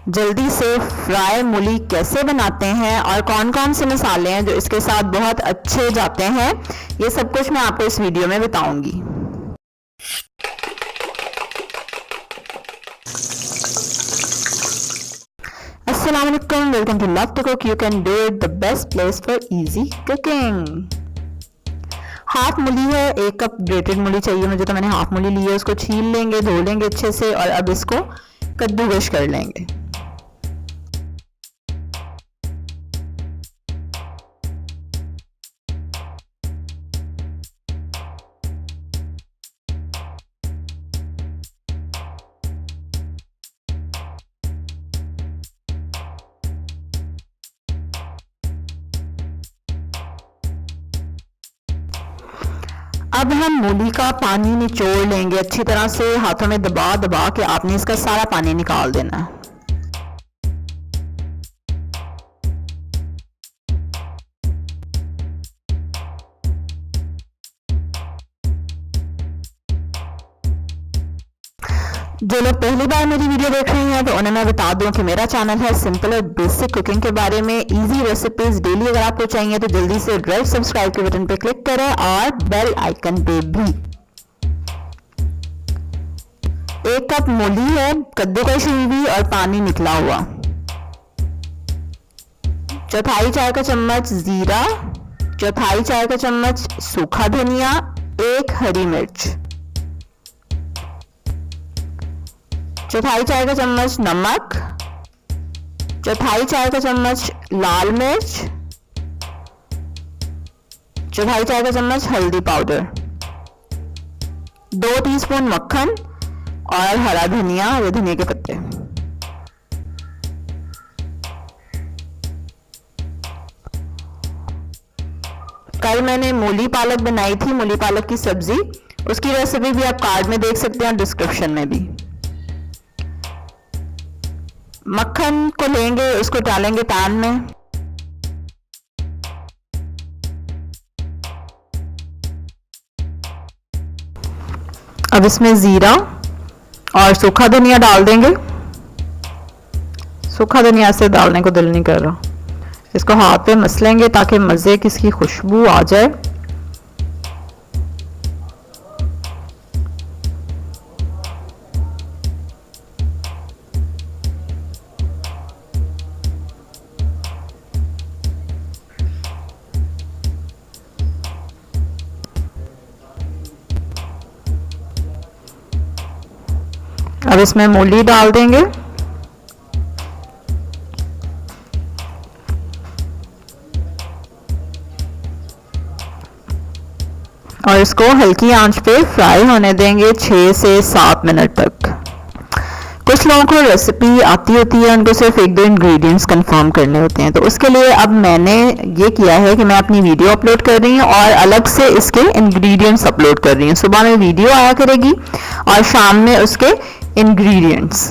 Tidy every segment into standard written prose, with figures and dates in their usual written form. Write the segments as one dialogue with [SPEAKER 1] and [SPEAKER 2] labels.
[SPEAKER 1] जल्दी से फ्राई मूली कैसे बनाते हैं और कौन कौन से मसाले हैं जो इसके साथ बहुत अच्छे जाते हैं, ये सब कुछ मैं आपको इस वीडियो में बताऊंगी। अस्सलाम वालेकुम, welcome to love to cook. You can do it, the best place for easy cooking. Half मूली है, 1 कप ग्रेटेड मूली चाहिए मुझे, तो मैंने हाफ मूली ली है। उसको छील लेंगे, धो लेंगे अच्छे से और अब इसको कद्दूकश कर लेंगे। अब हम मूली का पानी निचोड़ लेंगे अच्छी तरह से, हाथों में दबा दबा के आपने इसका सारा पानी निकाल देना है। जो लोग पहली बार मेरी वीडियो देख रहे हैं तो उन्हें मैं बता दूं कि मेरा चैनल है सिंपल और बेसिक कुकिंग के बारे में, इजी रेसिपीज डेली। अगर आपको चाहिए तो जल्दी से रेड सब्सक्राइब के बटन पे क्लिक करें और बेल आइकन पे भी। 1 कप मूली है, कद्दूकस हुई हुई और पानी निकला हुआ। 1/4 चाय का चम्मच जीरा, 1/4 चाय का चम्मच सूखा धनिया, 1 हरी मिर्च, 1/4 चाय का चम्मच नमक, 1/4 चाय का चम्मच लाल मिर्च, 1/4 चाय का चम्मच हल्दी पाउडर, 2 टीस्पून मक्खन और हरा धनिया या धनिया के पत्ते। कल मैंने मूली पालक बनाई थी, मूली पालक की सब्जी, उसकी रेसिपी भी आप कार्ड में देख सकते हैं और डिस्क्रिप्शन में भी। मक्खन को लेंगे, उसको डालेंगे पैन में। अब इसमें जीरा और सूखा धनिया डाल देंगे। सूखा धनिया से डालने को दिल नहीं कर रहा। इसको हाथ पे मसलेंगे ताकि मज़े की इसकी खुशबू आ जाए। अब इसमें मूली डाल देंगे और इसको हल्की आंच पे फ्राई होने देंगे 6 से 7 मिनट तक। कुछ लोगों को रेसिपी आती होती है, उनको सिर्फ 1-2 इंग्रेडिएंट्स कंफर्म करने होते हैं, तो उसके लिए अब मैंने ये किया है कि मैं अपनी वीडियो अपलोड कर रही हूँ और अलग से इसके इंग्रेडिएंट्स अपलोड कर रही हूँ। सुबह में वीडियो आया करेगी और शाम में उसके इंग्रेडिएंट्स।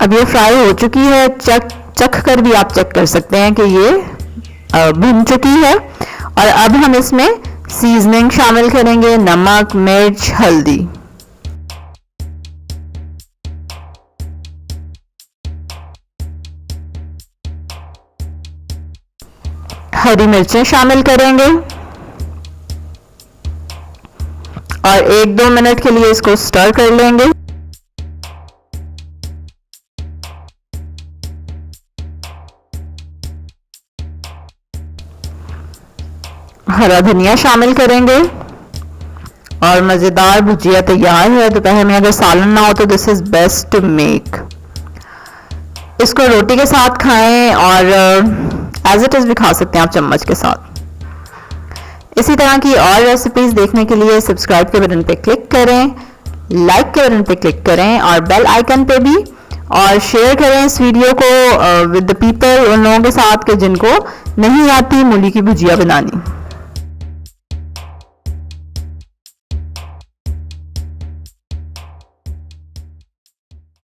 [SPEAKER 1] अब ये फ्राई हो चुकी है, चख कर भी आप चेक कर सकते हैं कि ये भुन चुकी है। और अब हम इसमें सीजनिंग शामिल करेंगे, नमक, मिर्च, हल्दी। हरी मिर्चें शामिल करेंगे और 1-2 मिनट के लिए इसको स्टर कर लेंगे। हरा धनिया शामिल करेंगे और मज़ेदार भुजिया तैयार है। दोपहर में अगर सालन ना हो तो this is best to make. इसको रोटी के साथ खाएं और एज इट इज भी खा सकते हैं आप चम्मच के साथ। इसी तरह की और रेसिपीज देखने के लिए सब्सक्राइब के बटन पे क्लिक करें, लाइक के बटन पे क्लिक करें और बेल आइकन पे भी, और शेयर करें इस वीडियो को विद द पीपल, उन लोगों के साथ के जिनको नहीं आती मूली की भुजिया बनानी।